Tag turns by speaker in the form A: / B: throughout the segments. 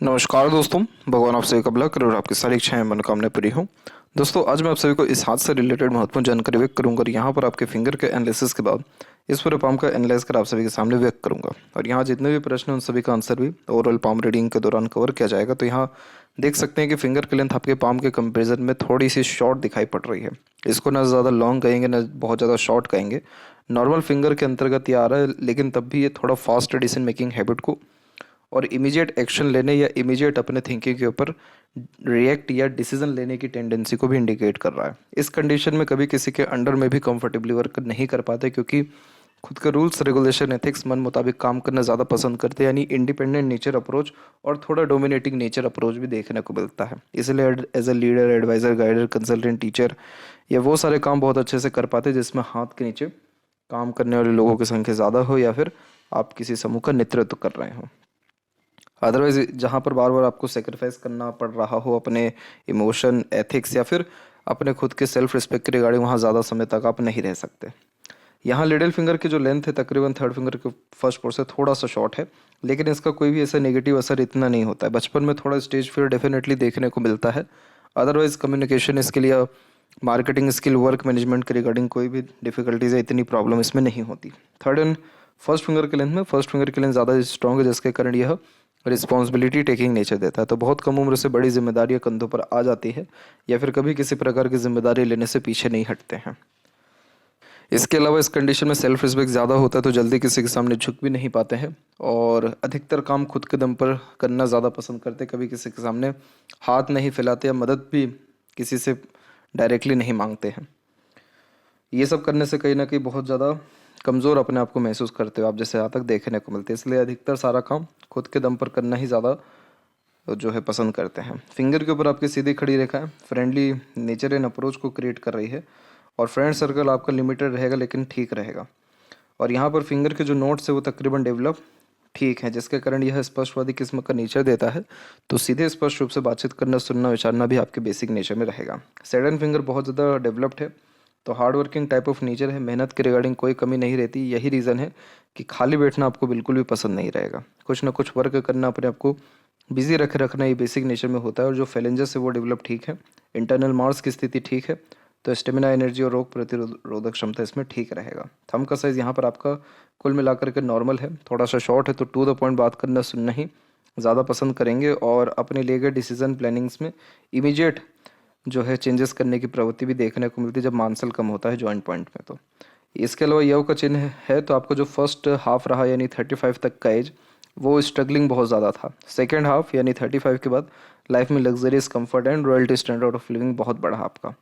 A: नमस्कार दोस्तों, भगवान आप सभी का भला करे और आपकी सारी इच्छाएं मनोकामनाएं पूरी हों। दोस्तों, आज मैं आप सभी को इस हाथ से रिलेटेड महत्वपूर्ण जानकारी व्यक्त करूंगा और यहाँ पर आपके फिंगर के एनालिसिस के बाद इस पूरे पाम का एनालाइज कर आप सभी के सामने व्यक्त करूंगा। और यहाँ जितने भी प्रश्न हैं उन सभी का आंसर भी ओवरऑल पाम रीडिंग के दौरान कवर किया जाएगा। तो यहाँ देख सकते हैं कि फिंगर की लेंथ आपके पाम के कंपेरिजन में थोड़ी सी शॉर्ट दिखाई पड़ रही है। इसको ना ज़्यादा लॉन्ग कहेंगे ना बहुत ज़्यादा शॉर्ट कहेंगे, नॉर्मल फिंगर के अंतर्गत ये आ रहा है। लेकिन तब भी ये थोड़ा फास्ट डिसीजन मेकिंग हैबिट को और इमीडिएट एक्शन लेने या इमीडिएट अपने थिंकिंग के ऊपर रिएक्ट या डिसीजन लेने की टेंडेंसी को भी इंडिकेट कर रहा है। इस कंडीशन में कभी किसी के अंडर में भी कंफर्टेबली वर्क नहीं कर पाते, क्योंकि खुद के रूल्स रेगुलेशन एथिक्स मन मुताबिक काम करना ज़्यादा पसंद करते हैं, यानी इंडिपेंडेंट नेचर अप्रोच और थोड़ा डोमिनेटिंग नेचर अप्रोच भी देखने को मिलता है। इसलिए as a leader, adviser, guider, consultant, teacher ये वो सारे काम बहुत अच्छे से कर पाते हैं जिसमें हाथ के नीचे काम करने वाले लोगों की संख्या ज़्यादा हो या फिर आप किसी समूह का नेतृत्व कर रहे हो। अदरवाइज जहाँ पर बार बार आपको सेक्रीफाइस करना पड़ रहा हो अपने इमोशन, एथिक्स या फिर अपने खुद के सेल्फ रिस्पेक्ट के रिगार्डिंग, वहाँ ज़्यादा समय तक आप नहीं रह सकते। यहाँ लिटिल फिंगर की जो लेंथ है तकरीबन थर्ड फिंगर के फर्स्ट पोर से थोड़ा सा शॉर्ट है, लेकिन इसका कोई भी ऐसा नेगेटिव असर इतना नहीं होता है। बचपन में थोड़ा स्टेज फियर डेफिनेटली देखने को मिलता है। अदरवाइज कम्युनिकेशन स्किल या मार्केटिंग स्किल, वर्क मैनेजमेंट के रिगार्डिंग कोई भी डिफिकल्टीज है, इतनी प्रॉब्लम इसमें नहीं होती। थर्ड एंड फर्स्ट फिंगर के लेंथ में फर्स्ट फिंगर की लेंथ ज़्यादा स्ट्रॉन्ग है, जिसके कारण यह रिस्पॉन्सिबिलिटी टेकिंग नेचर देता है। तो बहुत कम उम्र से बड़ी जिम्मेदारियां कंधों पर आ जाती है या फिर कभी किसी प्रकार की जिम्मेदारी लेने से पीछे नहीं हटते हैं। इसके अलावा इस कंडीशन में सेल्फ रिस्पेक्ट ज़्यादा होता है, तो जल्दी किसी के सामने झुक भी नहीं पाते हैं और अधिकतर काम खुद के दम पर करना ज़्यादा पसंद करते हैं। कभी किसी के सामने हाथ नहीं फैलाते या मदद भी किसी से डायरेक्टली नहीं मांगते हैं। ये सब करने से कहीं ना कहीं बहुत ज़्यादा कमज़ोर अपने आप को महसूस करते हो आप, जैसे यहाँ तक देखने को मिलते हैं। इसलिए अधिकतर सारा काम खुद के दम पर करना ही ज़्यादा जो है पसंद करते हैं। फिंगर के ऊपर आपकी सीधी खड़ी रेखा है, फ्रेंडली नेचर एंड अप्रोच को क्रिएट कर रही है और फ्रेंड सर्कल आपका लिमिटेड रहेगा लेकिन ठीक रहेगा। और यहाँ पर फिंगर के जो नोट्स है वो तकरीबन डेवलप ठीक है, जिसके कारण यह स्पष्टवादी किस्म का नेचर देता है। तो सीधे स्पष्ट रूप से बातचीत करना, सुनना, विचारना भी आपके बेसिक नेचर में रहेगा। सेडन फिंगर बहुत ज़्यादा डेवलप्ड है, तो hard working type of nature है, मेहनत के रिगार्डिंग कोई कमी नहीं रहती। यही रीज़न है कि खाली बैठना आपको बिल्कुल भी पसंद नहीं रहेगा। कुछ ना कुछ वर्क करना, अपने आप को बिजी रखना ये बेसिक नेचर में होता है। और जो फैलेंजस है वो डेवलप ठीक है, इंटरनल मार्स की स्थिति ठीक है, तो स्टेमिना, एनर्जी और रोग प्रतिरोधक क्षमता इसमें ठीक रहेगा। थंब का साइज़ यहाँ पर आपका कुल मिलाकर के नॉर्मल है, थोड़ा सा शॉर्ट है, तो टू द पॉइंट बात करना, सुनना ही ज़्यादा पसंद करेंगे और अपने लिए गए डिसीजन प्लानिंग्स में इमीडिएट जो है चेंजेस करने की प्रवृत्ति भी देखने को मिलती है जब मानसल कम होता है जॉइंट पॉइंट में। तो इसके अलावा यव का चिन्ह है, तो आपका जो फर्स्ट हाफ रहा यानी 35 तक का एज, वो स्ट्रगलिंग बहुत ज़्यादा था। सेकेंड हाफ यानी 35 के बाद लाइफ में luxurious comfort and royalty standard of living बहुत बढ़ा आपका।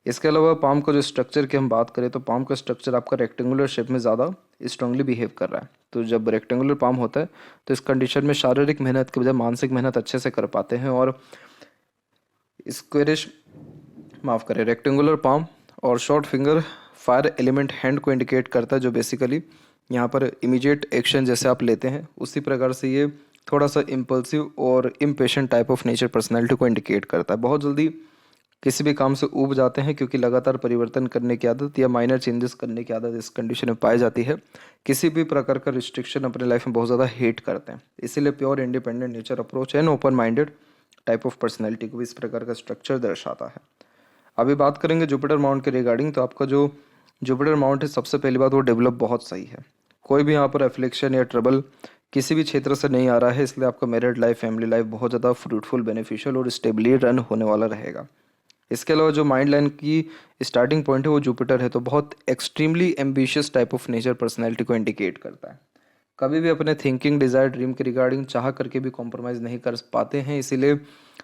A: इसके अलावा पाम का जो स्ट्रक्चर की हम बात करें तो पाम का स्ट्रक्चर आपका रेक्टेंगुलर शेप में ज़्यादा स्ट्रांगली बिहेव कर रहा है। तो जब रेक्टेंगुलर पाम होता है तो इस कंडीशन में शारीरिक मेहनत के बजाय मानसिक मेहनत अच्छे से कर पाते हैं। और स्क्वेरिश माफ़ करें, रेक्टेंगुलर पाम और short finger fire element hand को इंडिकेट करता है, जो बेसिकली यहाँ पर इमीडिएट एक्शन जैसे आप लेते हैं उसी प्रकार से ये थोड़ा सा इम्पल्सिव और impatient type of nature personality को इंडिकेट करता है। बहुत जल्दी किसी भी काम से ऊब जाते हैं क्योंकि लगातार परिवर्तन करने की आदत या माइनर चेंजेस करने की आदत इस कंडीशन में पाई जाती है। किसी भी प्रकार का रिस्ट्रिक्शन अपने लाइफ में बहुत ज़्यादा हेट करते हैं, इसीलिए pure independent nature approach and open minded type of personality को भी इस प्रकार का स्ट्रक्चर दर्शाता है। अभी बात करेंगे जुपिटर माउंट के रिगार्डिंग। तो आपका जो जुपिटर माउंट है, सबसे पहली बात वो डेवलप बहुत सही है, कोई भी यहाँ पर एफ्लिक्शन या ट्रबल किसी भी क्षेत्र से नहीं आ रहा है। इसलिए आपका मैरिड लाइफ, फैमिली लाइफ बहुत ज़्यादा फ्रूटफुल, बेनिफिशियल और स्टेबली रन होने वाला रहेगा। इसके अलावा जो माइंड लाइन की स्टार्टिंग पॉइंट है वो जुपिटर है, तो बहुत extremely ambitious type of nature personality को इंडिकेट करता है। कभी भी अपने थिंकिंग, डिज़ायर, ड्रीम के रिगार्डिंग चाह करके भी कॉम्प्रोमाइज़ नहीं कर पाते हैं। इसीलिए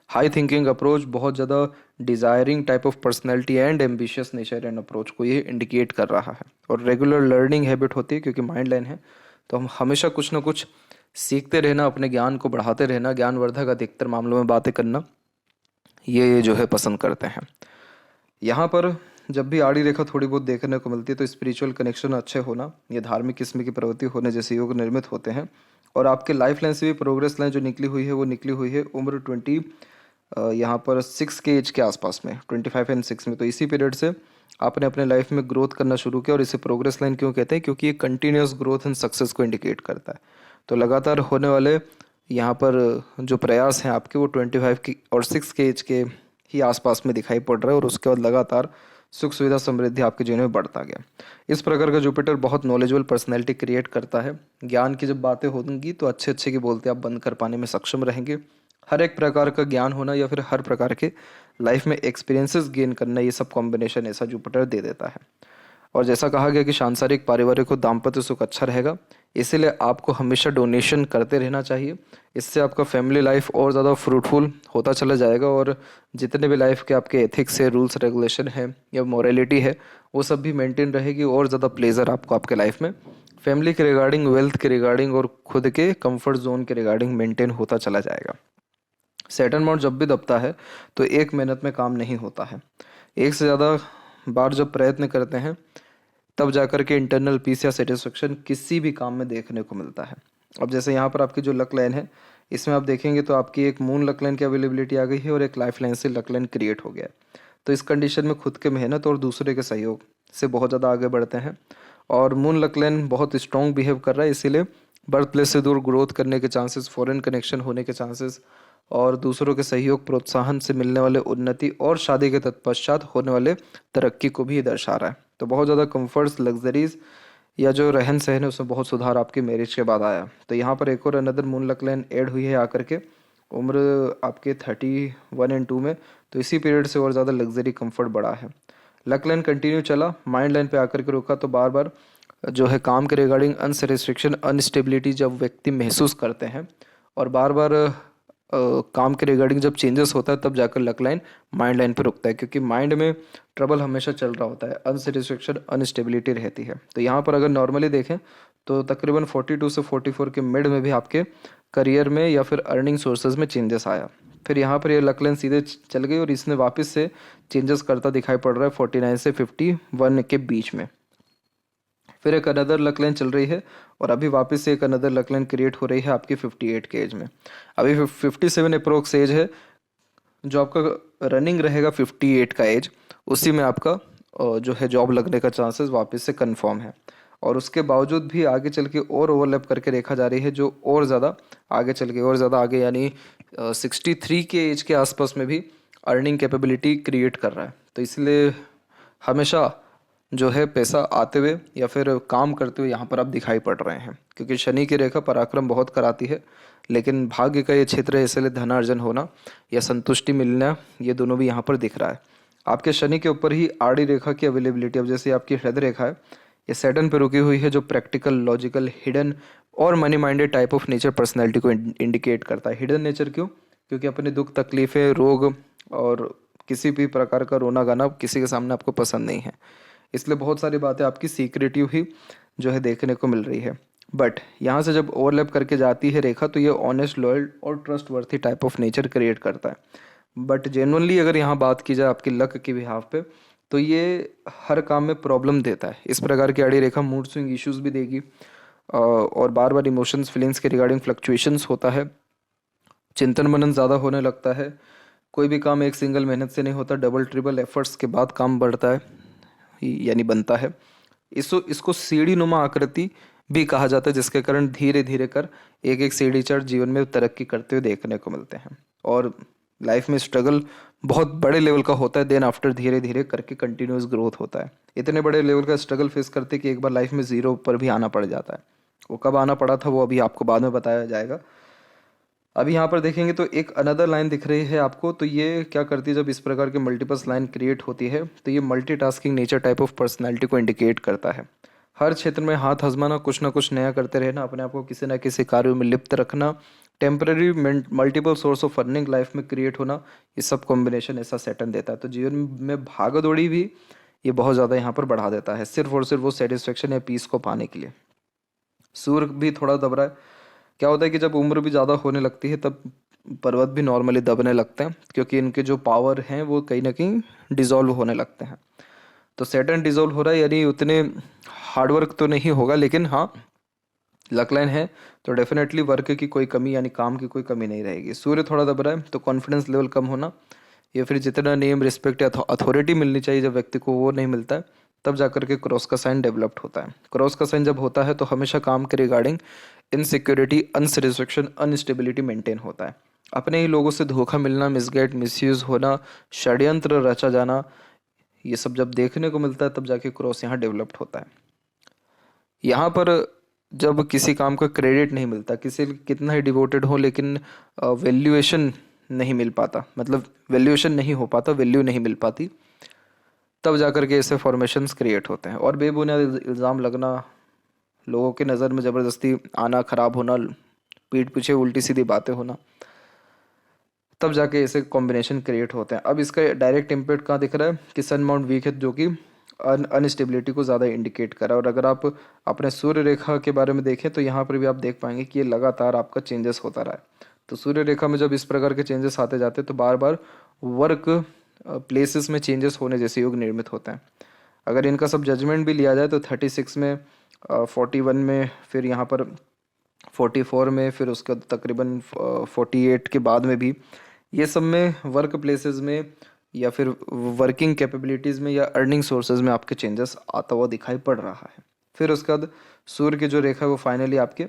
A: हाई थिंकिंग अप्रोच, बहुत ज़्यादा desiring type of personality and ambitious nature and approach को ये इंडिकेट कर रहा है। और रेगुलर लर्निंग हैबिट होती है, क्योंकि माइंड लाइन है तो हम हमेशा कुछ ना कुछ सीखते रहना, अपने ज्ञान को बढ़ाते रहना, ज्ञानवर्धक अधिकतर मामलों में बातें करना, ये जो है पसंद करते हैं। यहाँ पर जब भी आड़ी रेखा थोड़ी बहुत देखने को मिलती है तो स्पिरिचुअल कनेक्शन अच्छे होना या धार्मिक किस्म की प्रवृत्ति होने जैसे योग निर्मित होते हैं। और आपके लाइफ लाइन से भी प्रोग्रेस लाइन जो निकली हुई है वो निकली हुई है उम्र 20 यहाँ पर 6 के एज के आसपास में, 25 एंड 6 में। तो इसी पीरियड से आपने अपने लाइफ में ग्रोथ करना शुरू किया। और इसे प्रोग्रेस लाइन क्यों कहते हैं? क्योंकि ये कंटिन्यूस ग्रोथ एंड सक्सेस को इंडिकेट करता है। तो लगातार होने वाले यहाँ पर जो प्रयास हैं आपके वो 25 की और 6 के एज के ही आसपास में दिखाई पड़ रहा है, और उसके बाद लगातार सुख सुविधा समृद्धि आपके जीवन में बढ़ता गया। इस प्रकार का जुपिटर बहुत नॉलेजेबल पर्सनैलिटी क्रिएट करता है। ज्ञान की जब बातें होंगी तो अच्छे अच्छे की बोलते आप बंद कर पाने में सक्षम रहेंगे। हर एक प्रकार का ज्ञान होना या फिर हर प्रकार के लाइफ में एक्सपीरियंसेस गेन करना, ये सब कॉम्बिनेशन ऐसा जुपिटर दे देता है। और जैसा कहा गया कि सांसारिक पारिवारिक और दाम्पत्य सुख अच्छा रहेगा, इसीलिए आपको हमेशा डोनेशन करते रहना चाहिए। इससे आपका फैमिली लाइफ और ज़्यादा फ्रूटफुल होता चला जाएगा, और जितने भी लाइफ के आपके एथिक्स है, रूल्स रेगुलेशन है या मोरालिटी है, वो सब भी मेंटेन रहेगी, और ज़्यादा प्लेजर आपको आपके लाइफ में फैमिली के रिगार्डिंग, वेल्थ के रिगार्डिंग और खुद के कंफर्ट जोन के रिगार्डिंग मेंटेन होता चला जाएगा। सैटर्न माउंट जब भी दबता है तो एक मेहनत में काम नहीं होता है। एक से ज़्यादा बार जब प्रयत्न करते हैं तब जाकर के इंटरनल पीस या सेटिस्फेक्शन किसी भी काम में देखने को मिलता है। अब जैसे यहाँ पर आपकी जो लक लाइन है, इसमें आप देखेंगे तो आपकी एक मून लक लाइन की अवेलेबिलिटी आ गई है और एक लाइफ लाइन से लक लाइन क्रिएट हो गया है। तो इस कंडीशन में खुद के मेहनत और दूसरे के सहयोग से बहुत ज़्यादा आगे बढ़ते हैं, और मून लक लाइन बहुत स्ट्रॉन्ग बिहेव कर रहा है, इसीलिए बर्थ प्लेस से दूर ग्रोथ करने के चांसेस, फॉरेन कनेक्शन होने के चांसेस, और दूसरों के सहयोग प्रोत्साहन से मिलने वाले उन्नति और शादी के तत्पश्चात होने वाले तरक्की को भी ये दर्शा रहा है। तो बहुत ज़्यादा कंफर्ट्स, लग्जरीज या जो रहन सहन है उसमें बहुत सुधार आपकी मैरिज के बाद आया। तो यहाँ पर एक और another moon luck line add हुई है आकर के, उम्र आपके 31 एंड 2 में। तो इसी पीरियड से और ज़्यादा लग्जरी कंफर्ट बढ़ा है। लक लाइन कंटिन्यू चला, माइंड लाइन पे आकर के रुका, तो बार बार जो है काम के रिगार्डिंग अनसेटिस्फेक्शन, अनस्टेबिलिटी जब व्यक्ति महसूस करते हैं, और बार बार काम के रिगार्डिंग जब चेंजेस होता है, तब जाकर लक लाइन माइंड लाइन पर रुकता है, क्योंकि माइंड में ट्रबल हमेशा चल रहा होता है, अनसेटिस्फेक्शन, अनस्टेबिलिटी रहती है। तो यहाँ पर अगर नॉर्मली देखें तो तकरीबन 42 से 44 के मिड में भी आपके करियर में या फिर अर्निंग सोर्सेज में चेंजेस आया। फिर यहाँ पर ये लक लाइन सीधे चल गई और इसने वापस से चेंजेस करता दिखाई पड़ रहा है 49 से 51 के बीच में। फिर एक अनदर लक लाइन चल रही है, और अभी वापस से एक अनदर लक लाइन क्रिएट हो रही है आपकी 58 के एज में। अभी 57 अप्रोक्स एज है, जो आपका रनिंग रहेगा 58 का एज, उसी में आपका जो है जॉब लगने का चांसेस वापस से कंफर्म है। और उसके बावजूद भी आगे चल के और ओवरलैप करके देखा जा रही है, जो और ज़्यादा आगे चल के और ज़्यादा आगे, यानी 63 के एज के आसपास में भी अर्निंग कैपेबिलिटी क्रिएट कर रहा है। तो इसलिए हमेशा जो है पैसा आते हुए या फिर काम करते हुए यहाँ पर आप दिखाई पड़ रहे हैं, क्योंकि शनि की रेखा पराक्रम बहुत कराती है, लेकिन भाग्य का ये क्षेत्र है, इसलिए धनार्जन होना या संतुष्टि मिलना, ये दोनों भी यहाँ पर दिख रहा है। आपके शनि के ऊपर ही आड़ी रेखा की अवेलेबिलिटी, अब जैसे आपकी हृदय रेखा है, ये सैटर्न पे रुकी हुई है, जो प्रैक्टिकल, लॉजिकल, हिडन और money minded type of nature personality को इंडिकेट करता है। हिडन नेचर क्यों? क्योंकि अपने दुख, तकलीफ़ें, रोग और किसी भी प्रकार का रोना गाना किसी के सामने आपको पसंद नहीं है, इसलिए बहुत सारी बातें आपकी सीक्रेटिव ही जो है देखने को मिल रही है। बट यहाँ से जब ओवरलैप करके जाती है रेखा, तो ये ऑनेस्ट, लॉयल और trust worthy type of nature create करता है। बट जेनुअनली अगर यहाँ बात की जाए आपकी लक के बिहाफ पे, तो ये हर काम में प्रॉब्लम देता है। इस प्रकार की आड़ी रेखा मूड स्विंग इश्यूज भी देगी, और बार बार इमोशंस, फीलिंग्स के रिगार्डिंग फ्लक्चुएशंस होता है, चिंतन मनन ज़्यादा होने लगता है, कोई भी काम एक सिंगल मेहनत से नहीं होता, डबल ट्रिपल एफर्ट्स के बाद काम बढ़ता है, यानी बनता है। इसको सीढ़ी नुमा आकृति भी कहा जाता है, जिसके कारण धीरे धीरे कर एक एक सीढ़ी चढ़ जीवन में तरक्की करते हुए देखने को मिलते हैं। और लाइफ में स्ट्रगल बहुत बड़े लेवल का होता है, देन आफ्टर धीरे धीरे करके कंटिन्यूस ग्रोथ होता है। इतने बड़े लेवल का स्ट्रगल फेस करते कि एक बार लाइफ में ज़ीरो पर भी आना पड़ जाता है। वो कब आना पड़ा था वो अभी आपको बाद में बताया जाएगा। अभी यहाँ पर देखेंगे तो एक अनदर लाइन दिख रही है आपको, तो ये क्या करती है, जब इस प्रकार की मल्टीपल्स लाइन क्रिएट होती है तो ये multitasking nature type of personality को इंडिकेट करता है। हर क्षेत्र में हाथ आजमाना, कुछ ना कुछ नया करते रहना, अपने आप को किसी ना किसी कार्यों में लिप्त रखना, temporary multiple source of earning life में क्रिएट होना, ये सब कॉम्बिनेशन ऐसा सैटर्न देता है। तो जीवन में भागदौड़ी भी ये बहुत ज़्यादा यहाँ पर बढ़ा देता है, सिर्फ और सिर्फ वो सेटिस्फेक्शन या पीस को पाने के लिए। सूर्य भी थोड़ा दब रहा है। क्या होता है कि जब उम्र भी ज़्यादा होने लगती है तब पर्वत भी नॉर्मली दबने लगते हैं, क्योंकि इनके जो पावर हैं वो कहीं ना कहीं डिज़ोल्व होने लगते हैं। तो सैटर्न डिज़ोल्व हो रहा है, यानी उतने हार्डवर्क तो नहीं होगा, लेकिन हाँ लक लाइन है तो डेफिनेटली वर्क की कोई कमी, यानी काम की कोई कमी नहीं रहेगी। सूर्य थोड़ा दब रहा है तो कॉन्फिडेंस लेवल कम होना, या फिर जितना नेम, रिस्पेक्ट या अथॉरिटी मिलनी चाहिए जब व्यक्ति को वो नहीं मिलता है, तब जाकर के क्रॉस का साइन डेवलप्ड होता है। क्रॉस का साइन जब होता है तो हमेशा काम के regarding insecurity, unsatisfaction, unstability maintain होता है। अपने ही लोगों से धोखा मिलना, मिसगाइड, मिसयूज होना, षड्यंत्र रचा जाना, ये सब जब देखने को मिलता है तब जाके क्रॉस यहाँ डेवलप्ड होता है। यहाँ पर जब किसी काम का क्रेडिट नहीं मिलता, किसी कितना ही डिवोटेड हो लेकिन वैल्यूएशन नहीं मिल पाता, मतलब वैल्यूएशन नहीं हो पाता, वैल्यू नहीं मिल पाती, तब जाकर के ऐसे फॉर्मेशंस क्रिएट होते हैं। और बेबुनियाद इल्ज़ाम लगना, लोगों की नज़र में ज़बरदस्ती आना, ख़राब होना, पीठ पीछे उल्टी सीधी बातें होना, तब जाके ऐसे कॉम्बिनेशन क्रिएट होते हैं। अब इसका डायरेक्ट इम्पैक्ट कहाँ दिख रहा है कि सन माउंट वीक है, जो कि अनस्टेबिलिटी को ज़्यादा इंडिकेट कर रहा है। और अगर आप अपने सूर्य रेखा के बारे में देखें तो यहाँ पर भी आप देख पाएंगे कि ये लगातार आपका चेंजेस होता रहा है। तो सूर्य रेखा में जब इस प्रकार के चेंजेस आते जाते हैं तो बार बार वर्क प्लेसेस में चेंजेस होने जैसे योग निर्मित होते हैं। अगर इनका सब जजमेंट भी लिया जाए तो 36 में, 41 में, फिर यहाँ पर 44 में, फिर उसके तकरीबन 48 के बाद में भी, ये सब में वर्क प्लेसेस में या फिर वर्किंग कैपेबिलिटीज़ में या अर्निंग सोर्सेज में आपके चेंजेस आता हुआ दिखाई पड़ रहा है। फिर उसके बाद सूर्य की जो रेखा है वो फाइनली आपके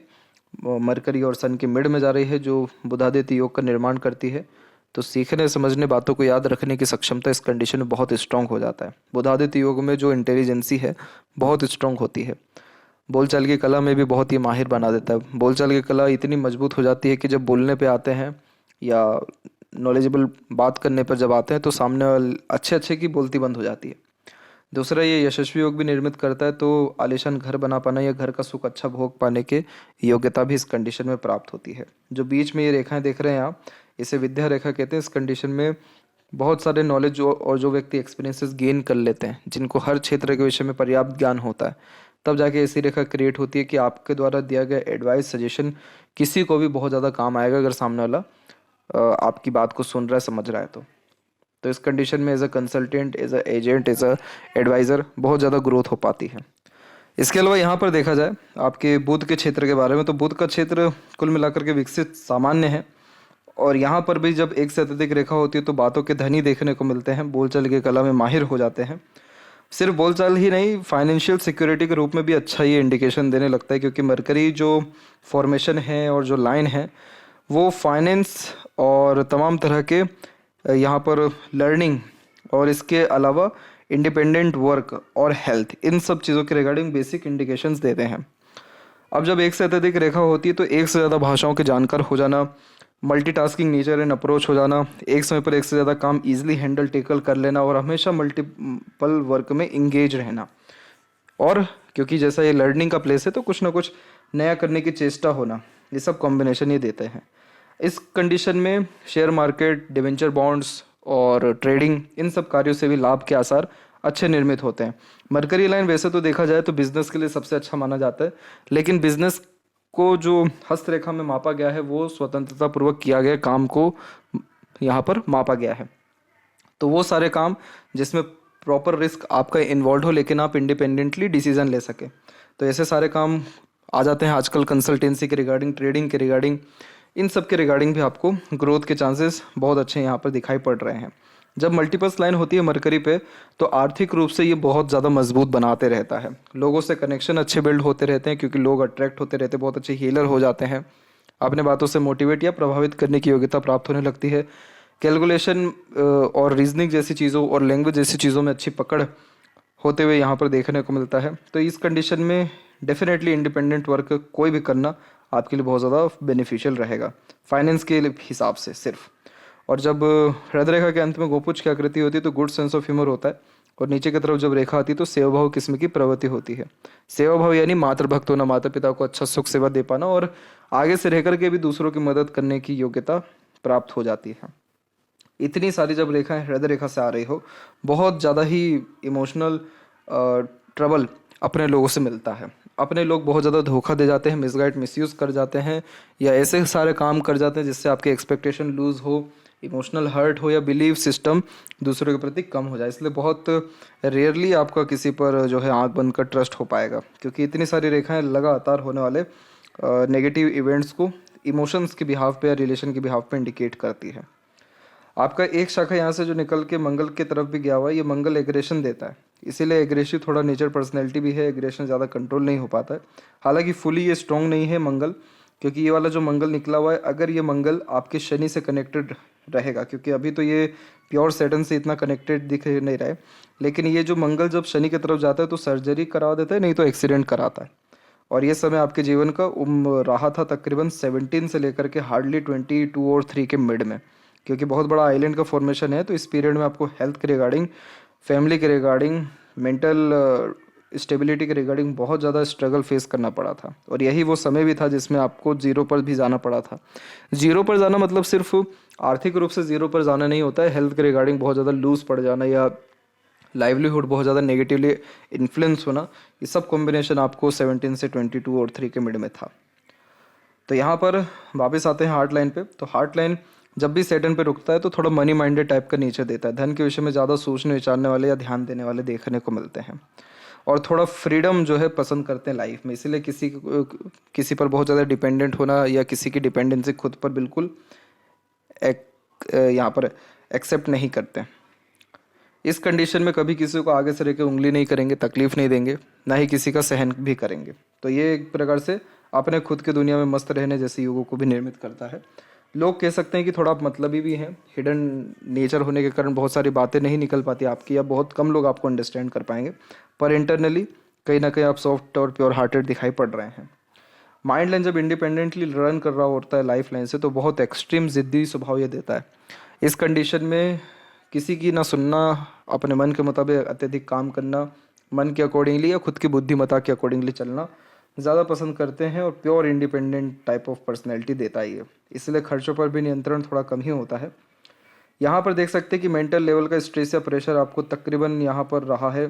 A: मरकरी और सन के मिड में जा रही है, जो बुधादित्य योग का निर्माण करती है। तो सीखने समझने, बातों को याद रखने की क्षमता इस कंडीशन में बहुत स्ट्रांग हो जाता है। बुधादित्य योग में जो इंटेलिजेंसी है बहुत स्ट्रांग होती है। बोलचाल की कला में भी बहुत ही माहिर बना देता है। बोलचाल की कला इतनी मजबूत हो जाती है कि जब बोलने पे आते हैं या नॉलेजेबल बात करने पर जब आते हैं तो सामने वाले अच्छे की बोलती बंद हो जाती है। दूसरा, ये यशस्वी योग भी निर्मित करता है, तो आलीशान घर बना पाना या घर का सुख अच्छा भोग पाने के योग्यता भी इस कंडीशन में प्राप्त होती है। जो बीच में ये रेखाएं देख रहे हैं आप, इसे विद्या रेखा कहते हैं। इस कंडीशन में बहुत सारे नॉलेज और जो व्यक्ति एक्सपीरियंसेस गेन कर लेते हैं, जिनको हर क्षेत्र के विषय में पर्याप्त ज्ञान होता है, तब जाके ऐसी रेखा क्रिएट होती है कि आपके द्वारा दिया गया एडवाइस, सजेशन किसी को भी बहुत ज़्यादा काम आएगा अगर सामने वाला आपकी बात को सुन रहा है, समझ रहा है। तो इस कंडीशन में as a consultant, as a agent, as a adviser बहुत ज़्यादा ग्रोथ हो पाती है। इसके अलावा यहाँ पर देखा जाए आपके बुध के क्षेत्र के बारे में, तो बुध का क्षेत्र कुल मिलाकर के विकसित, सामान्य है। और यहाँ पर भी जब एक से अत्यधिक रेखा होती है तो बातों के धनी देखने को मिलते हैं, बोलचाल की कला में माहिर हो जाते हैं। सिर्फ बोलचाल ही नहीं, फाइनेंशियल सिक्योरिटी के रूप में भी अच्छा ये इंडिकेशन देने लगता है, क्योंकि मरकरी जो फॉर्मेशन है और जो लाइन है वो फाइनेंस और तमाम तरह के यहाँ पर लर्निंग और इसके अलावा इंडिपेंडेंट वर्क और हेल्थ, इन सब चीज़ों के रिगार्डिंग बेसिक इंडिकेशंस देते हैं। अब जब एक से अत्यधिक रेखा होती है तो एक से ज़्यादा भाषाओं के जानकार हो जाना, मल्टीटास्किंग नेचर एंड अप्रोच हो जाना, एक समय पर एक से ज़्यादा काम इजीली हैंडल टेकल कर लेना और हमेशा मल्टीपल वर्क में इंगेज रहना। और क्योंकि जैसा ये लर्निंग का प्लेस है तो कुछ ना कुछ नया करने की चेष्टा होना, ये सब कॉम्बिनेशन ये देते हैं। इस कंडीशन में शेयर मार्केट, डिवेंचर बॉन्ड्स और ट्रेडिंग, इन सब कार्यों से भी लाभ के आसार अच्छे निर्मित होते हैं। मरकरी लाइन वैसे तो देखा जाए तो बिजनेस के लिए सबसे अच्छा माना जाता है, लेकिन बिजनेस को जो हस्तरेखा में मापा गया है वो स्वतंत्रता पूर्वक किया गया काम को यहाँ पर मापा गया है। तो वो सारे काम जिसमें प्रॉपर रिस्क आपका इन्वॉल्व हो लेकिन आप इंडिपेंडेंटली डिसीजन ले सके, तो ऐसे सारे काम आ जाते हैं आजकल। कंसल्टेंसी के रिगार्डिंग, ट्रेडिंग के रिगार्डिंग, इन सब के रिगार्डिंग भी आपको ग्रोथ के चांसेस बहुत अच्छे यहाँ पर दिखाई पड़ रहे हैं। जब मल्टीपल्स लाइन होती है मरकरी पे तो आर्थिक रूप से ये बहुत ज़्यादा मजबूत बनाते रहता है। लोगों से कनेक्शन अच्छे बिल्ड होते रहते हैं क्योंकि लोग अट्रैक्ट होते रहते हैं, बहुत अच्छे हीलर हो जाते हैं, अपने बातों से मोटिवेट या प्रभावित करने की योग्यता प्राप्त होने लगती है। कैलकुलेशन और रीजनिंग जैसी चीज़ों और लैंग्वेज जैसी चीज़ों में अच्छी पकड़ होते हुए यहाँ पर देखने को मिलता है। तो इस कंडीशन में डेफिनेटली इंडिपेंडेंट वर्क कोई भी करना आपके लिए बहुत ज़्यादा बेनिफिशियल रहेगा, फाइनेंस के हिसाब से सिर्फ। और जब हृदय रेखा के अंत में गोपुच्छ की आकृति होती है तो गुड सेंस ऑफ ह्यूमर होता है, और नीचे की तरफ जब रेखा आती है तो सेवा भाव किस्म की प्रवृत्ति होती है। सेवा भाव यानी मातृभक्त होना, माता पिता को अच्छा सुख सेवा दे पाना और आगे से रह करके भी दूसरों की मदद करने की योग्यता प्राप्त हो जाती है। इतनी सारी जब रेखाएं हृदय रेखा से आ रही हो, बहुत ज़्यादा ही इमोशनल ट्रबल अपने लोगों से मिलता है। अपने लोग बहुत ज़्यादा धोखा दे जाते हैं, मिसगाइड, मिसयूज़ कर जाते हैं, या ऐसे सारे काम कर जाते हैं जिससे आपके एक्सपेक्टेशन लूज़ हो, इमोशनल हर्ट हो या बिलीव सिस्टम दूसरों के प्रति कम हो जाए। इसलिए बहुत रेयरली आपका किसी पर जो है आंख बंद कर ट्रस्ट हो पाएगा, क्योंकि इतनी सारी रेखाएं लगातार होने वाले नेगेटिव इवेंट्स को इमोशंस के बिहाफ पे या रिलेशन के बिहाफ पे इंडिकेट करती है। आपका एक शाखा यहाँ से जो निकल के मंगल की तरफ भी गया हुआ है, ये मंगल एग्रेशन देता है। इसीलिए एग्रेसिव थोड़ा नेचर पर्सनैलिटी भी है, एग्रेशन ज़्यादा कंट्रोल नहीं हो पाता है। हालांकि फुली ये स्ट्रॉन्ग नहीं है मंगल, क्योंकि ये वाला जो मंगल निकला हुआ है, अगर ये मंगल आपके शनि से कनेक्टेड रहेगा, क्योंकि अभी तो ये प्योर सैटर्न से इतना कनेक्टेड दिख नहीं रहा है, लेकिन ये जो मंगल जब शनि की तरफ जाता है तो सर्जरी करा देता है, नहीं तो एक्सीडेंट कराता है। और ये समय आपके जीवन का रहा था तकरीबन 17 से लेकर के हार्डली 22 और 3 के मिड में, क्योंकि बहुत बड़ा आइलैंड का फॉर्मेशन है। तो इस पीरियड में आपको हेल्थ के रिगार्डिंग, फैमिली के रिगार्डिंग, मेंटल स्टेबिलिटी के रिगार्डिंग बहुत ज़्यादा स्ट्रगल फेस करना पड़ा था। और यही वो समय भी था जिसमें आपको जीरो पर भी जाना पड़ा था। जीरो पर जाना मतलब सिर्फ आर्थिक रूप से जीरो पर जाना नहीं होता है, हेल्थ के रिगार्डिंग बहुत ज़्यादा लूज पड़ जाना या लाइवलीहुड बहुत ज़्यादा नेगेटिवली इन्फ्लुएंस होना, ये सब कॉम्बिनेशन आपको 17 से 22 और 3 के मिड में था। तो यहाँ पर वापस आते हैं हार्ट लाइन पे। तो हार्ट लाइन जब भी सैटर्न पे रुकता है तो थोड़ा मनी माइंडेड टाइप का नेचर देता है, धन के विषय में ज़्यादा सोचने विचारने वाले या ध्यान देने वाले देखने को मिलते हैं, और थोड़ा फ्रीडम जो है पसंद करते हैं लाइफ में। इसीलिए किसी पर बहुत ज़्यादा डिपेंडेंट होना या किसी की डिपेंडेंसी खुद पर बिल्कुल यहाँ पर एक्सेप्ट नहीं करते। इस कंडीशन में कभी किसी को आगे से लेकर उंगली नहीं करेंगे, तकलीफ नहीं देंगे, ना ही किसी का सहन भी करेंगे। तो ये एक प्रकार से अपने खुद की दुनिया में मस्त रहने जैसे युगों को भी निर्मित करता है। लोग कह सकते हैं कि थोड़ा आप मतलबी भी हैं, हिडन नेचर होने के कारण बहुत सारी बातें नहीं निकल पाती आपकी, या बहुत कम लोग आपको अंडरस्टैंड कर पाएंगे, पर इंटरनली कहीं ना कहीं आप सॉफ्ट और प्योर हार्टेड दिखाई पड़ रहे हैं। माइंड लाइन जब इंडिपेंडेंटली रन कर रहा होता है लाइफ लाइन से, तो बहुत एक्सट्रीम जिद्दी स्वभाव ये देता है। इस कंडीशन में किसी की ना सुनना, अपने मन के मुताबिक अत्यधिक काम करना, मन के अकॉर्डिंगली या खुद की बुद्धिमत्ता के अकॉर्डिंगली चलना ज़्यादा पसंद करते हैं, और pure independent type of personality देता है ये। इसलिए खर्चों पर भी नियंत्रण थोड़ा कम ही होता है। यहाँ पर देख सकते हैं कि मेंटल लेवल का स्ट्रेस या प्रेशर आपको तकरीबन यहाँ पर रहा है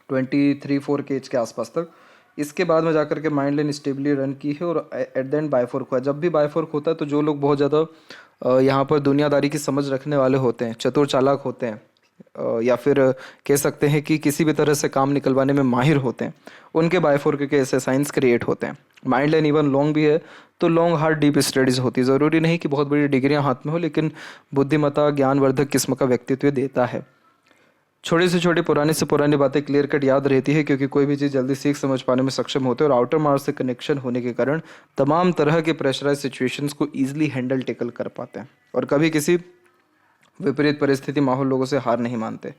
A: 23-4 के एज के आसपास तक। इसके बाद में जाकर के माइंड लाइन स्टेबली रन की है, और एट द एंड बायफोर्क हुआ। जब भी बायफोर्क होता है तो जो लोग बहुत ज़्यादा यहाँ पर दुनियादारी की समझ रखने वाले होते हैं, चतुर चालाक होते हैं, या फिर कह सकते हैं कि किसी भी तरह से काम निकलवाने में माहिर होते हैं, उनके बायफोर्क के ऐसे साइंस क्रिएट होते हैं। माइंड लाइन इवन लॉन्ग भी है तो लॉन्ग हार्ड डीप स्टडीज़ होती है। ज़रूरी नहीं कि बहुत बड़ी डिग्रियां हाथ में हो, लेकिन बुद्धिमत्ता ज्ञानवर्धक किस्म का व्यक्तित्व देता है। छोटी से छोटी पुरानी से पुरानी बातें क्लियर कट याद रहती है, क्योंकि कोई भी चीज़ जल्दी सीख समझ पाने में सक्षम होते हैं, और आउटर मार्स से कनेक्शन होने के कारण तमाम तरह के प्रेशराइज सिचुएशंस को ईजिली हैंडल टेकल कर पाते हैं, और कभी किसी विपरीत परिस्थिति माहौल लोगों से हार नहीं मानते।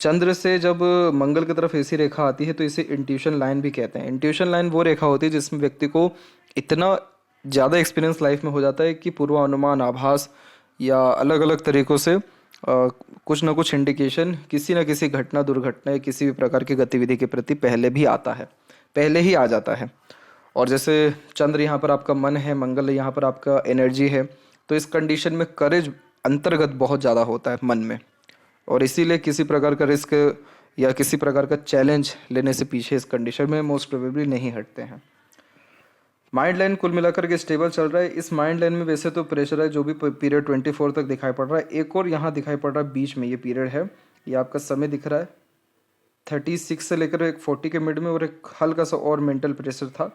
A: चंद्र से जब मंगल की तरफ ऐसी रेखा आती है तो इसे इंट्यूशन लाइन भी कहते हैं। इंट्यूशन लाइन वो रेखा होती है जिसमें व्यक्ति को इतना ज़्यादा एक्सपीरियंस लाइफ में हो जाता है कि पूर्वानुमान, आभास या अलग अलग तरीक़ों से कुछ ना कुछ इंडिकेशन किसी न किसी घटना, दुर्घटना या किसी भी प्रकार की गतिविधि के प्रति पहले भी आता है, पहले ही आ जाता है। और जैसे चंद्र यहाँ पर आपका मन है, मंगल यहाँ पर आपका एनर्जी है, तो इस कंडीशन में करेज अंतर्गत बहुत ज़्यादा होता है मन में, और इसीलिए किसी प्रकार का रिस्क या किसी प्रकार का चैलेंज लेने से पीछे इस कंडीशन में मोस्ट प्रोबेबली नहीं हटते हैं। माइंड लाइन कुल मिलाकर के स्टेबल चल रहा है। इस माइंड लाइन में वैसे तो प्रेशर है, जो भी पीरियड 24 तक दिखाई पड़ रहा है। एक और यहाँ दिखाई पड़ रहा है बीच में, ये पीरियड है, ये आपका समय दिख रहा है 36 से लेकर एक 40 के मिड में, और एक हल्का सा और मेंटल प्रेशर था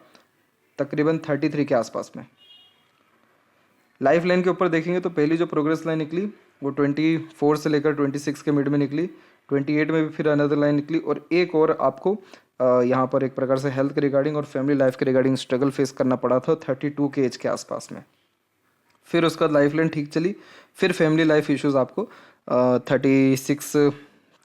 A: तकरीबन 33 के आसपास में। लाइफ लाइन के ऊपर देखेंगे तो पहली जो प्रोग्रेस लाइन निकली वो 24 से लेकर 26 के मिड में निकली, 28 में भी फिर अनदर लाइन निकली, और एक और आपको यहाँ पर एक प्रकार से हेल्थ के रिगार्डिंग और फैमिली लाइफ के रिगार्डिंग स्ट्रगल फेस करना पड़ा था 32 के एज के आसपास में। फिर उसका लाइफ लाइन ठीक चली, फिर फैमिली लाइफ इश्यूज आपको 36,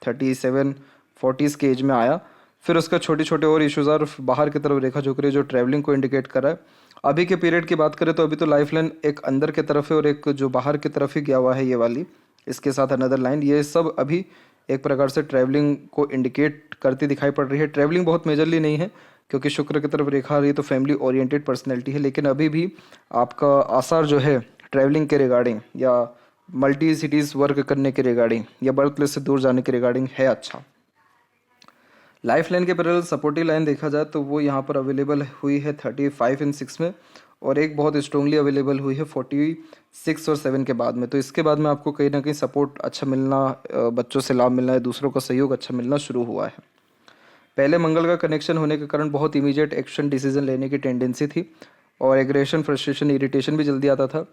A: 37, 40 के एज में आया। फिर उसका छोटे छोटे और इश्यूज और बाहर की तरफ रेखा झुक रही है, जो ट्रैवलिंग को इंडिकेट कर रहा है। अभी के पीरियड की बात करें तो अभी तो लाइफ लाइन एक अंदर की तरफ है और एक जो बाहर की तरफ ही गया हुआ है, ये वाली, इसके साथ अनदर लाइन, ये सब अभी एक प्रकार से ट्रैवलिंग को इंडिकेट करती दिखाई पड़ रही है। ट्रैवलिंग बहुत मेजरली नहीं है, क्योंकि शुक्र की तरफ रेखा आ रही है तो फैमिली ओरिएंटेड पर्सनैलिटी है, लेकिन अभी भी आपका आसार जो है ट्रैवलिंग के रिगार्डिंग या मल्टी सिटीज़ वर्क करने के रिगार्डिंग या बर्थ प्लेस से दूर जाने के रिगार्डिंग है अच्छा। लाइफ लाइन के पैरेलल सपोर्टिव लाइन देखा जाए तो वो यहाँ पर अवेलेबल हुई है 35 एंड 6 में, और एक बहुत स्ट्रांगली अवेलेबल हुई है 46 और 7 के बाद में। तो इसके बाद में आपको कहीं ना कहीं सपोर्ट अच्छा मिलना, बच्चों से लाभ मिलना है, दूसरों का सहयोग अच्छा मिलना शुरू हुआ है। पहले मंगल का कनेक्शन होने के कारण बहुत इमीडिएट एक्शन डिसीजन लेने की टेंडेंसी थी, और एग्रेशन, फ्रस्ट्रेशन, इरिटेशन भी जल्दी आता था।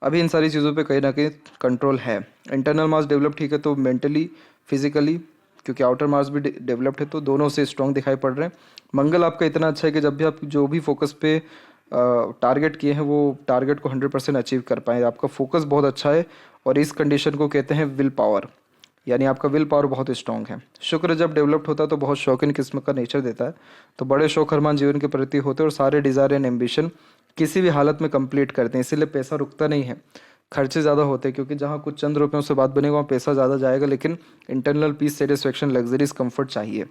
A: अभी इन सारी चीज़ों पे कहीं ना कहीं कंट्रोल है। इंटरनल मास डेवलप ठीक है, तो मेंटली, फिजिकली क्योंकि आउटर मार्स भी डेवलप्ड है, तो दोनों से स्ट्रॉन्ग दिखाई पड़ रहे हैं। मंगल आपका इतना अच्छा है कि जब भी आप जो भी फोकस पे टारगेट किए हैं वो टारगेट को 100% अचीव कर पाए। आपका फोकस बहुत अच्छा है और इस कंडीशन को कहते हैं विल पावर, यानी आपका विल पावर बहुत स्ट्रॉन्ग है। शुक्र जब डेवलप्ड होता है तो बहुत शौकीन किस्म का नेचर देता है, तो बड़े शौक अरमान जीवन के प्रति होते हैं और सारे डिज़ायर एंड एम्बिशन किसी भी हालत में कंप्लीट करते हैं। इसीलिए पैसा रुकता नहीं है, खर्चे ज़्यादा होते हैं, क्योंकि जहाँ कुछ चंद रुपयों से बात बनेगा वहाँ पैसा ज़्यादा जाएगा, लेकिन internal peace, satisfaction, luxuries, comfort चाहिए।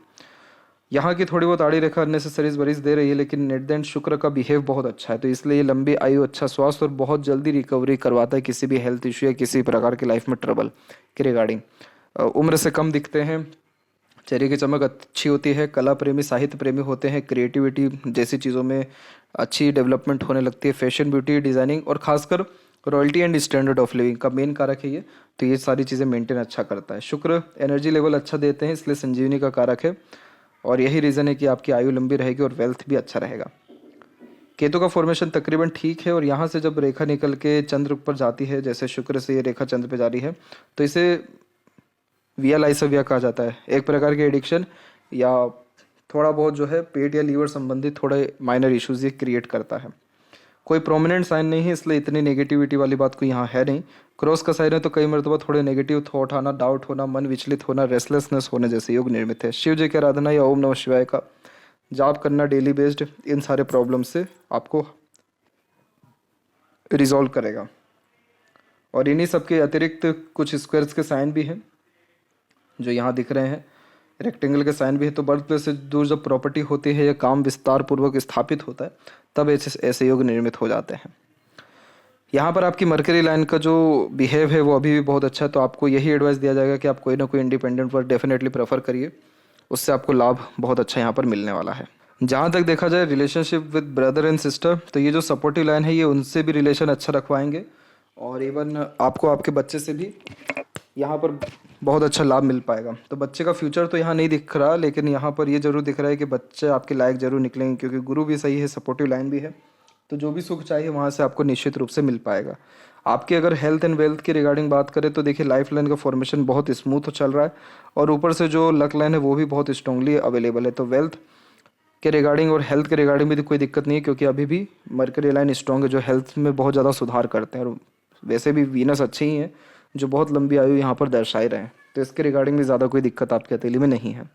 A: यहाँ की थोड़ी बहुत आड़ी रेखा अननेसेसरीज वरीज दे रही है, लेकिन नेट द एंड शुक्र का बिहेव बहुत अच्छा है, तो इसलिए ये लंबी आयु, अच्छा स्वास्थ्य और बहुत जल्दी रिकवरी करवाता है किसी भी हेल्थ इशू या किसी प्रकार की लाइफ में ट्रबल के रिगार्डिंग। उम्र से कम दिखते हैं, चेहरे की चमक अच्छी होती है, कला प्रेमी, साहित्य प्रेमी होते हैं, क्रिएटिविटी जैसी चीज़ों में अच्छी डेवलपमेंट होने लगती है, फैशन, ब्यूटी, डिज़ाइनिंग और खासकर royalty and standard of living का मेन कारक है ये, तो ये सारी चीज़ें मेंटेन अच्छा करता है। शुक्र एनर्जी लेवल अच्छा देते हैं, इसलिए संजीवनी का कारक है और यही रीज़न है कि आपकी आयु लंबी रहेगी और वेल्थ भी अच्छा रहेगा। केतु का फॉर्मेशन तकरीबन ठीक है और यहाँ से जब रेखा निकल के चंद्र पर जाती है, जैसे शुक्र से ये रेखा चंद्र पे जा रही है, तो इसे विया लाइसविया कहा जाता है। एक प्रकार के एडिक्शन या थोड़ा बहुत जो है पेट या लीवर संबंधित थोड़े माइनर इश्यूज ये क्रिएट करता है। कोई प्रोमिनेंट साइन नहीं है, इसलिए इतनी नेगेटिविटी वाली बात कोई यहाँ है नहीं। क्रॉस का साइन है तो कई मरतबा थोड़े नेगेटिव थॉट आना, डाउट होना, मन विचलित होना, रेस्टलेसनेस होने जैसे योग निर्मित है। शिव जी की आराधना या ओम नमः शिवाय का जाप करना डेली बेस्ड इन सारे प्रॉब्लम से आपको रिजॉल्व करेगा। और इन्हीं सबके अतिरिक्त कुछ स्क्वायर्स के साइन भी हैं जो यहाँ दिख रहे हैं, रेक्टेंगल के साइन भी है। तो बर्थ प्लेस से दूर जब प्रॉपर्टी होती है या काम विस्तार पूर्वक स्थापित होता है तब ऐसे योग निर्मित हो जाते हैं। यहाँ पर आपकी मरकरी लाइन का जो बिहेव है वो अभी भी बहुत अच्छा है, तो आपको यही एडवाइस दिया जाएगा कि आप कोई ना कोई इंडिपेंडेंट वर्क डेफिनेटली प्रेफर करिए, उससे आपको लाभ बहुत अच्छा यहाँ पर मिलने वाला है। जहाँ तक देखा जाए relationship with brother and sister, तो ये जो सपोर्टिव लाइन है ये उनसे भी रिलेशन अच्छा रखवाएंगे और इवन आपको आपके बच्चे से भी यहाँ पर बहुत अच्छा लाभ मिल पाएगा। तो बच्चे का फ्यूचर तो यहाँ नहीं दिख रहा, लेकिन यहाँ पर ये जरूर दिख रहा है कि बच्चे आपके लायक जरूर निकलेंगे, क्योंकि गुरु भी सही है, सपोर्टिव लाइन भी है, तो जो भी सुख चाहिए वहाँ से आपको निश्चित रूप से मिल पाएगा। आपकी अगर हेल्थ एंड वेल्थ की रिगार्डिंग बात करें तो देखिए लाइफ लाइन का फॉर्मेशन बहुत स्मूथ चल रहा है और ऊपर से जो लक लाइन है वो भी बहुत स्ट्रांगली अवेलेबल है। तो वेल्थ के रिगार्डिंग और हेल्थ के रिगार्डिंग भी कोई दिक्कत नहीं है, क्योंकि अभी भी मरकरी लाइन स्ट्रॉन्ग है जो हेल्थ में बहुत ज़्यादा सुधार करते हैं और वैसे भी वीनस अच्छे ही हैं जो बहुत लंबी आयु यहाँ पर दर्शाए रहे हैं, तो इसके रिगार्डिंग भी ज़्यादा कोई दिक्कत आपके हथेली में नहीं है।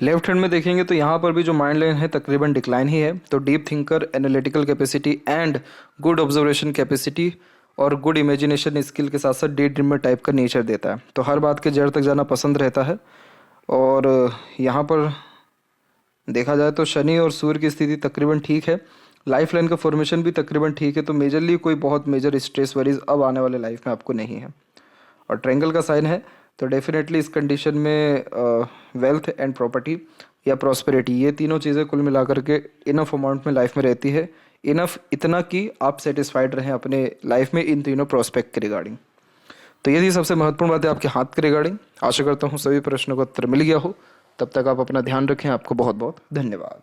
A: लेफ्ट हैंड में देखेंगे तो यहाँ पर भी जो माइंड लाइन है तकरीबन डिक्लाइन ही है, तो deep thinker, analytical capacity and good observation capacity और गुड इमेजिनेशन स्किल के साथ साथ डे ड्रीमर टाइप का नेचर देता है, तो हर बात के जड़ तक जाना पसंद रहता है। और यहाँ पर देखा जाए तो शनि और सूर्य की स्थिति तकरीबन ठीक है, लाइफ लाइन का फॉर्मेशन भी तकरीबन ठीक है, तो मेजरली कोई बहुत मेजर स्ट्रेस वरीज अब आने वाले लाइफ में आपको नहीं है। और ट्रायंगल का साइन है तो डेफिनेटली इस कंडीशन में वेल्थ एंड प्रॉपर्टी या प्रॉस्पेरिटी ये तीनों चीज़ें कुल मिलाकर के इनफ अमाउंट में लाइफ में रहती है, इनफ इतना कि आप सेटिस्फाइड रहें अपने लाइफ में इन तीनों प्रोस्पेक्ट के रिगार्डिंग। तो ये थी सबसे महत्वपूर्ण बात है आपके हाथ के रिगार्डिंग। आशा करता हूँ सभी प्रश्नों का उत्तर मिल गया हो, तब तक आप अपना ध्यान रखें। आपको बहुत बहुत धन्यवाद।